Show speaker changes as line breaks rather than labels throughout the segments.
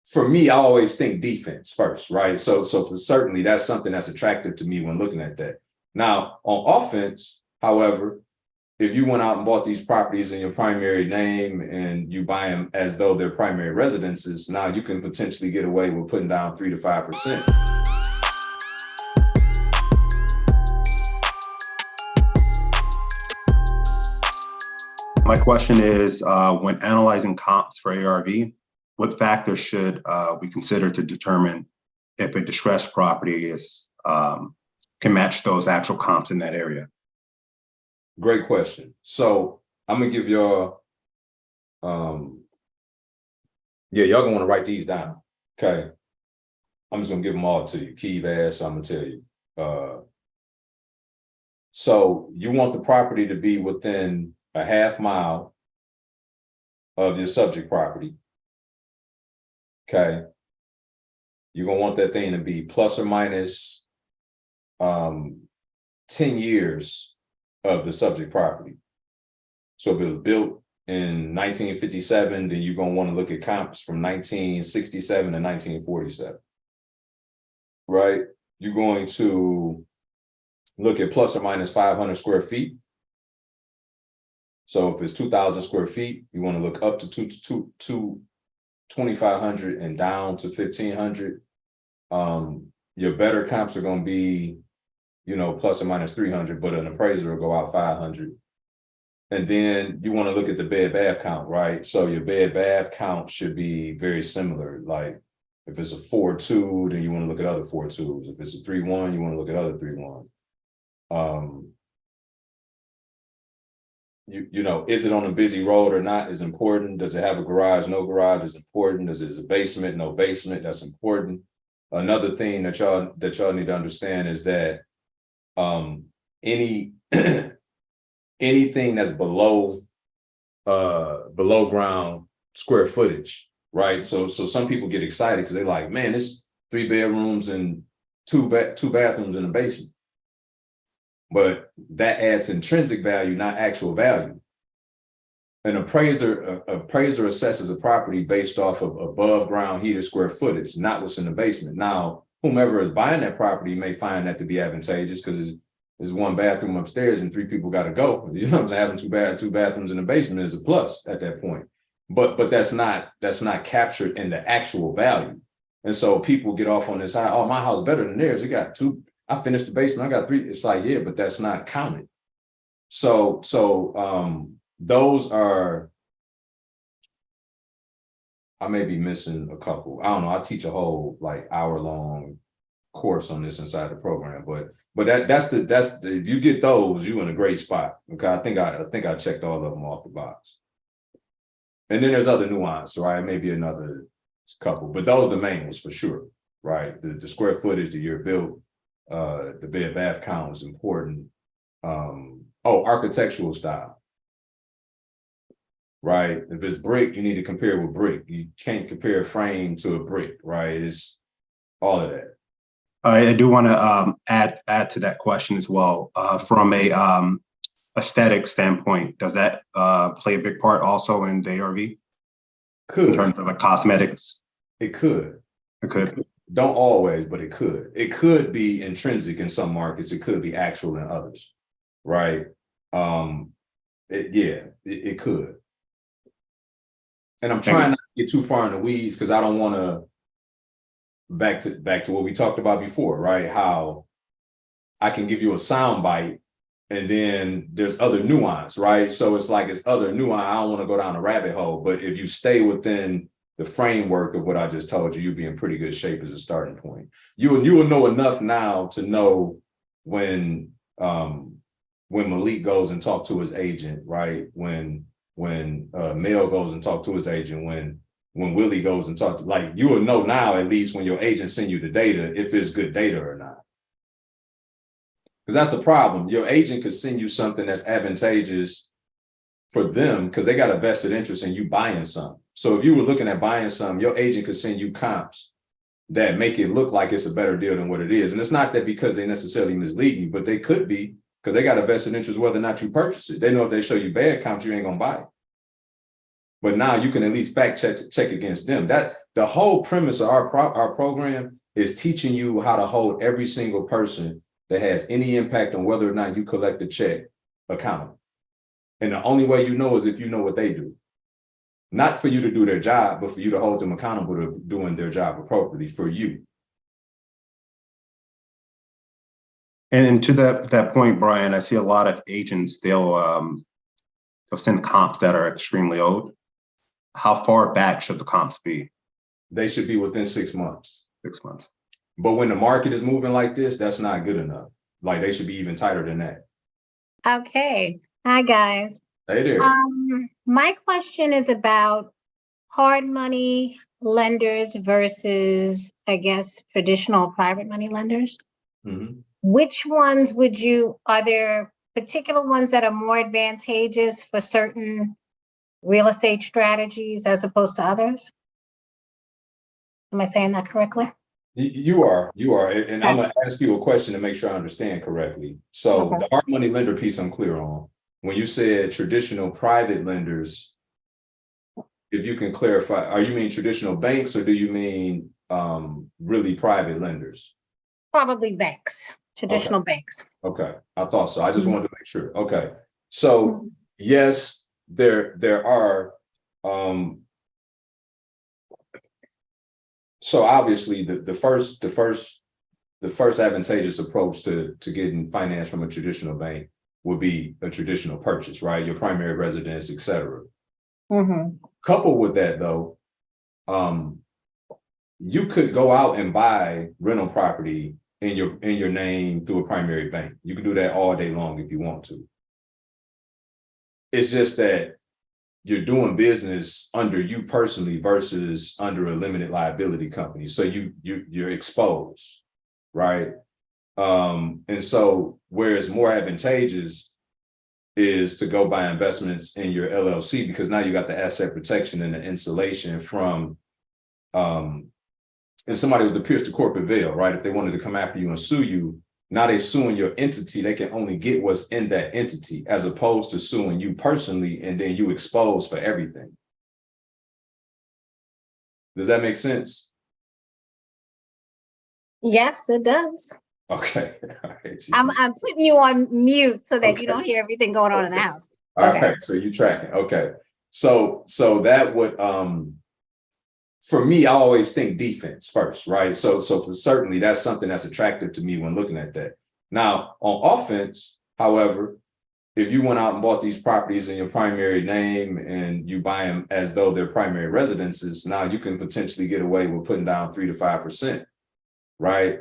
for me, I always think defense first, right? So for certainly that's something that's attractive to me when looking at that. Now on offense, however, if you went out and bought these properties in your primary name and you buy them as though they're primary residences, now you can potentially get away with putting down 3 to 5%.
My question is, when analyzing comps for ARV, what factors should we consider to determine if a distressed property is can match those actual comps in that area?
Great question. So I'm gonna give y'all, y'all gonna want to write these down. Okay, I'm just gonna give them all to you. Key Bass, I'm gonna tell you. So you want the property to be within a half mile of your subject property. Okay, you're gonna want that thing to be plus or minus 10 years of the subject property. So if it was built in 1957, then you're going to want to look at comps from 1967 to 1947, right? You're going to look at plus or minus 500 square feet. So if it's 2,000 square feet, you want to look up to 2,500 and down to 1,500. Your better comps are going to be, plus or minus 300, but an appraiser will go out 500. And then you want to look at the bed bath count, right? So your bed bath count should be very similar. Like if it's a 4-2, then you want to look at other 4-2s. If it's a 3-1, you want to look at other 3-1. Is it on a busy road or not is important. Does it have a garage? No garage is important. Is it a basement? No basement. That's important. Another thing that y'all need to understand is that anything that's below ground square footage, right? So some people get excited because they're like, man, it's 3 bedrooms and two bathrooms in the basement. But that adds intrinsic value, not actual value. An appraiser assesses a property based off of above ground heated square footage, not what's in the basement. Now, whomever is buying that property may find that to be advantageous because there's 1 bathroom upstairs and 3 people got to go. You know what I'm saying? Having 2 bathrooms in the basement is a plus at that point. But that's not captured in the actual value. And so people get off on this high, oh, my house is better than theirs. It got 2. I finished the basement. I got 3. It's like, yeah, but that's not counted. So those are, I may be missing a couple. I don't know. I teach a whole hour-long course on this inside the program, but that's if you get those, you in a great spot. Okay, I think I checked all of them off the box. And then there's other nuance, right? Maybe another couple, but those are the main ones for sure, right? The square footage, the year built, the bed bath count is important. Architectural style. Right. If it's brick, you need to compare with brick. You can't compare a frame to a brick, right? It's all of that.
I do want to add to that question as well. From a aesthetic standpoint, does that play a big part also in the ARV?
Could.
In terms of cosmetics?
It could.
It could.
Don't always, but it could. It could be intrinsic in some markets. It could be actual in others, right? It could. And I'm trying not to get too far in the weeds because I don't want to back to what we talked about before, right? How I can give you a sound bite and then there's other nuance, right? So it's like it's other nuance. I don't want to go down a rabbit hole, but if you stay within the framework of what I just told you, you'll be in pretty good shape as a starting point. You will know enough now to know when Malik goes and talk to his agent, right? When Mel goes and talk to his agent, when Willie goes and talk to, you will know now, at least when your agent send you the data, if it's good data or not. Because that's the problem. Your agent could send you something that's advantageous for them because they got a vested interest in you buying something. So if you were looking at buying something, your agent could send you comps that make it look like it's a better deal than what it is. And it's not that because they necessarily mislead you, but they could be because they got a vested interest whether or not you purchase it. They know if they show you bad comps, you ain't gonna buy it. But now you can at least fact check against them. That the whole premise of our program is teaching you how to hold every single person that has any impact on whether or not you collect a check accountable. And the only way you know is if you know what they do. Not for you to do their job, but for you to hold them accountable to doing their job appropriately for you.
And to that point, Brian, I see a lot of agents, they'll send comps that are extremely old. How far back should the comps be?
They should be within 6 months.
6 months.
But when the market is moving like this, that's not good enough. Like they should be even tighter than that.
Okay. Hi, guys.
Hey there.
My question is about hard money lenders versus, I guess, traditional private money lenders.
Mm-hmm.
Which ones are there particular ones that are more advantageous for certain real estate strategies as opposed to others? Am I saying that correctly?
You are, and
Okay.
I'm gonna ask you a question to make sure I understand correctly. So
Okay.
the hard money lender piece I'm clear on. When you said traditional private lenders, if you can clarify, are you mean traditional banks or do you mean really private lenders?
Probably banks, traditional banks.
Okay, I thought so. I just wanted to make sure. Okay, so yes, there are. So obviously, the first advantageous approach to getting finance from a traditional bank would be a traditional purchase, right? Your primary residence, et cetera. Coupled with that, though, you could go out and buy rental property in your name through a primary bank. You can do that all day long if you want to. It's just that you're doing business under you personally versus under a limited liability company. So you're exposed, right? And so where it's more advantageous is to go buy investments in your LLC, because now you got the asset protection and the insulation from if somebody was to pierce the corporate veil, right? If they wanted to come after you and sue you, now they suing your entity, they can only get what's in that entity as opposed to suing you personally and then you exposed for everything. Does that make sense?
Yes, it does.
Okay. All right.
I'm putting you on mute so that
Okay.
you don't hear everything going on in the house.
All
Okay.
right. So you tracking. Okay. So that would for me, I always think defense first, right? So for certainly that's something that's attractive to me when looking at that. Now, on offense, however, if you went out and bought these properties in your primary name and you buy them as though they're primary residences, now you can potentially get away with putting down 3 to 5%, right?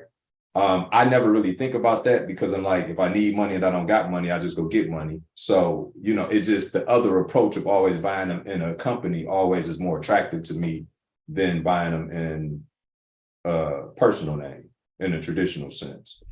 I never really think about that because I'm like, if I need money and I don't got money, I just go get money. So, it's just the other approach of always buying them in a company always is more attractive to me than buying them in a personal name in a traditional sense.